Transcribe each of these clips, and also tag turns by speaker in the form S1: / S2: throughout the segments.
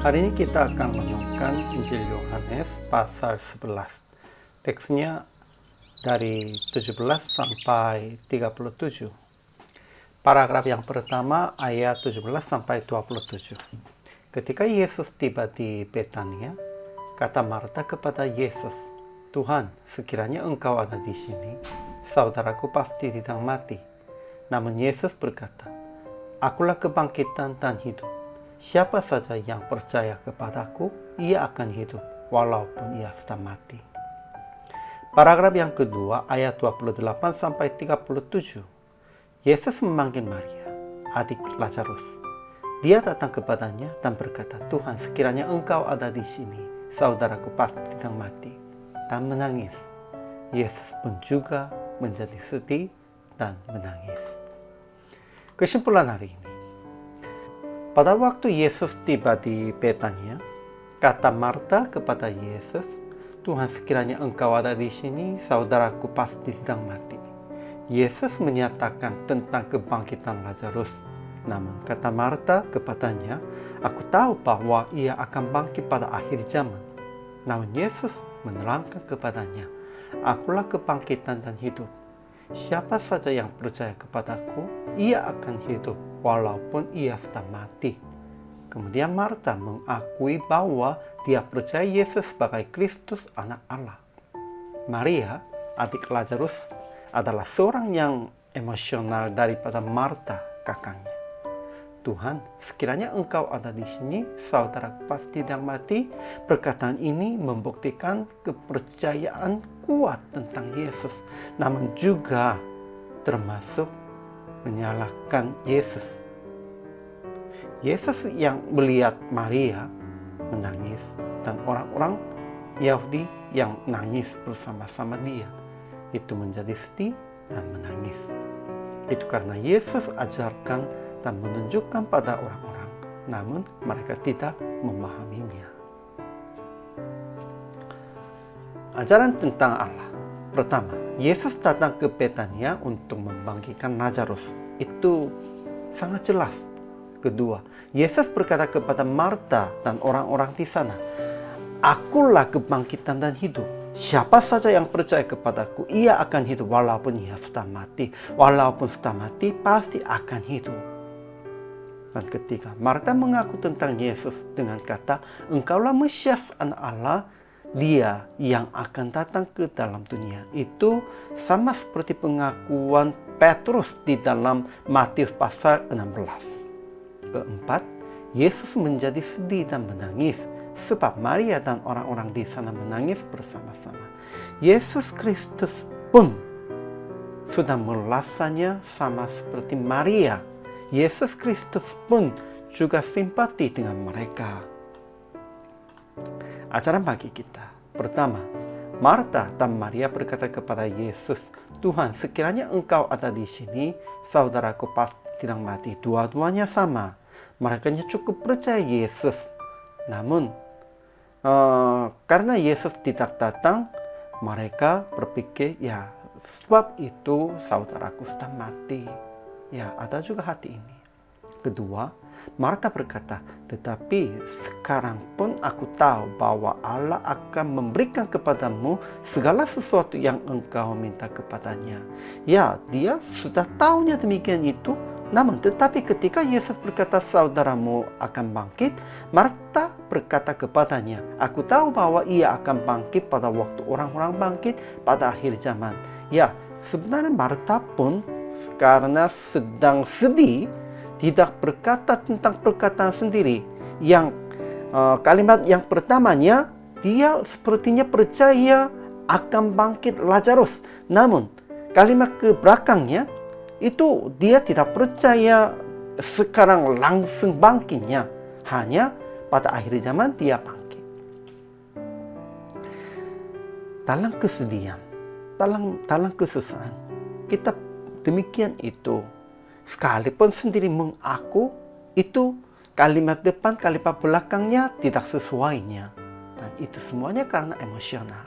S1: Hari ini kita akan merenungkan Injil Yohanes pasal 11. Teksnya dari 17 sampai 37. Paragraf yang pertama ayat 17 sampai 27. Ketika Yesus tiba di Betania, kata Marta kepada Yesus, "Tuhan, sekiranya Engkau ada di sini, saudaraku pasti tidak mati." Namun Yesus berkata, "Akulah kebangkitan dan hidup. Siapa saja yang percaya kepadaku, ia akan hidup walaupun ia sudah mati." Paragraf yang kedua ayat 28 sampai 37. Yesus memanggil Maria, adik Lazarus. Dia datang kepadanya dan berkata, "Tuhan, sekiranya Engkau ada di sini, saudaraku pasti tidak mati." Dan menangis. Yesus pun juga menjadi sedih dan menangis. Kesimpulan hari ini. Pada waktu Yesus tiba di Betania, kata Marta kepada Yesus, "Tuhan, sekiranya Engkau ada di sini, saudaraku pasti tidak mati." Yesus menyatakan tentang kebangkitan Lazarus. Namun kata Marta kepadanya, "Aku tahu bahwa ia akan bangkit pada akhir zaman." Namun Yesus menerangkan kepadanya, "Akulah kebangkitan dan hidup. Siapa saja yang percaya kepadaku, ia akan hidup walaupun ia sudah mati." Kemudian Marta mengakui bahwa dia percaya Yesus sebagai Kristus, Anak Allah. Maria, adik Lazarus, adalah seorang yang emosional daripada Marta, kakaknya. "Tuhan, sekiranya Engkau ada di sini, saudaraku pasti tidak mati." Perkataan ini membuktikan kepercayaan kuat tentang Yesus, namun juga termasuk menyalahkan Yesus. Yesus yang melihat Maria menangis dan orang-orang Yahudi yang nangis bersama-sama dia, itu menjadi sedih dan menangis. Itu karena Yesus ajarkan dan menunjukkan pada orang-orang, namun mereka tidak memahaminya. Ajaran tentang Allah. Pertama, Yesus datang ke Betania untuk membangkitkan Lazarus. Itu sangat jelas. Kedua, Yesus berkata kepada Marta dan orang-orang di sana, "Akulah kebangkitan dan hidup. Siapa saja yang percaya kepadaku, ia akan hidup walaupun ia sudah mati. Walaupun sudah mati, pasti akan hidup." Dan ketiga, Marta mengaku tentang Yesus dengan kata, "Engkaulah Mesias, Anak Allah, Dia yang akan datang ke dalam dunia." Itu sama seperti pengakuan Petrus di dalam Matius pasal 16. Keempat, Yesus menjadi sedih dan menangis sebab Maria dan orang-orang di sana menangis bersama-sama. Yesus Kristus pun sudah merasanya sama seperti Maria. Yesus Kristus pun juga simpati dengan mereka. Ajaran bagi kita. Pertama, Marta dan Maria berkata kepada Yesus, "Tuhan, sekiranya Engkau ada di sini, saudaraku pasti tidak mati." Dua-duanya sama. Mereka cukup percaya Yesus. Namun, karena Yesus tidak datang, mereka berpikir, "Ya, sebab itu saudaraku sudah mati." Ya, ada juga hati ini. Kedua, Marta berkata, "Tetapi sekarang pun aku tahu bahwa Allah akan memberikan kepadamu segala sesuatu yang engkau minta kepadanya." Ya, dia sudah tahunya demikian itu. Namun tetapi ketika Yesus berkata, "Saudaramu akan bangkit," Marta berkata kepadanya, "Aku tahu bahwa ia akan bangkit pada waktu orang-orang bangkit pada akhir zaman." Ya, sebenarnya Marta pun karena sedang sedih, tidak berkata tentang perkataan sendiri. Yang kalimat yang pertamanya, dia sepertinya percaya akan bangkit Lazarus. Namun kalimat ke belakangnya, itu dia tidak percaya sekarang langsung bangkitnya. Hanya pada akhir zaman dia bangkit. Dalam kesedihan, dalam kesusahan, kita demikian itu. Sekalipun sendiri mengaku, itu kalimat depan, kalimat belakangnya tidak sesuainya. Dan itu semuanya karena emosional.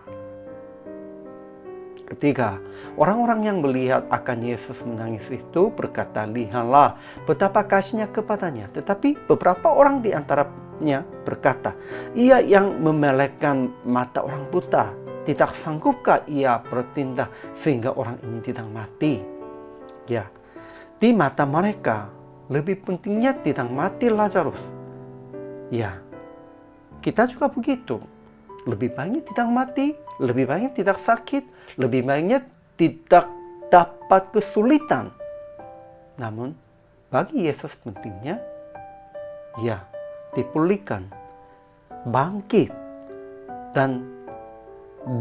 S1: Ketiga, orang-orang yang melihat akan Yesus menangis itu berkata, "Lihatlah betapa kasihnya kepadanya." Tetapi beberapa orang di antaranya berkata, "Ia yang memelekkan mata orang buta, tidak sanggupkah ia bertindak sehingga orang ini tidak mati?" Ya, di mata mereka lebih pentingnya tidak mati Lazarus. Ya, kita juga begitu. Lebih banyak tidak mati, lebih banyak tidak sakit, lebih banyak tidak dapat kesulitan. Namun, bagi Yesus pentingnya, ya, dipulihkan, bangkit, dan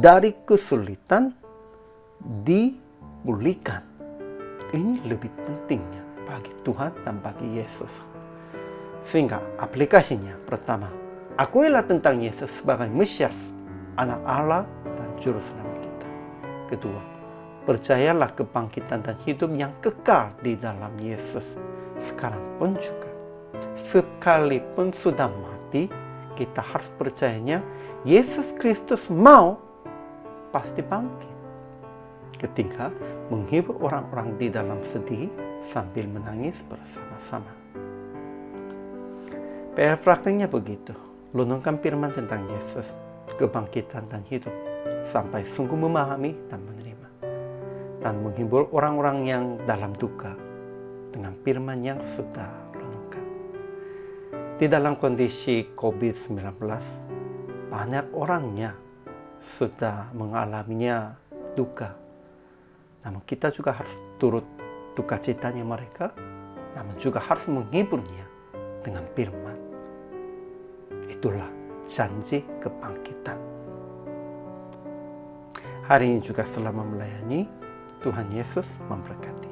S1: dari kesulitan dipulihkan. Ini lebih pentingnya bagi Tuhan dan bagi Yesus. Sehingga aplikasinya pertama, akuilah tentang Yesus sebagai Mesias, Anak Allah dan Juru Selamat kita. Kedua, percayalah kebangkitan dan hidup yang kekal di dalam Yesus. Sekarang pun juga, sekalipun sudah mati, kita harus percayanya Yesus Kristus mau pasti bangkit. Ketiga, menghibur orang-orang di dalam sedih sambil menangis bersama-sama. PR prakteknya begitu. Renungkan firman tentang Yesus, kebangkitan dan hidup, sampai sungguh memahami dan menerima. Dan menghibur orang-orang yang dalam duka dengan firman yang sudah renungkan. Di dalam kondisi COVID-19, banyak orangnya sudah mengalaminya duka. Namun kita juga harus turut duka citanya mereka, namun juga harus menghiburnya dengan firman. Itulah janji kebangkitan. Hari ini juga selama melayani, Tuhan Yesus memberkati.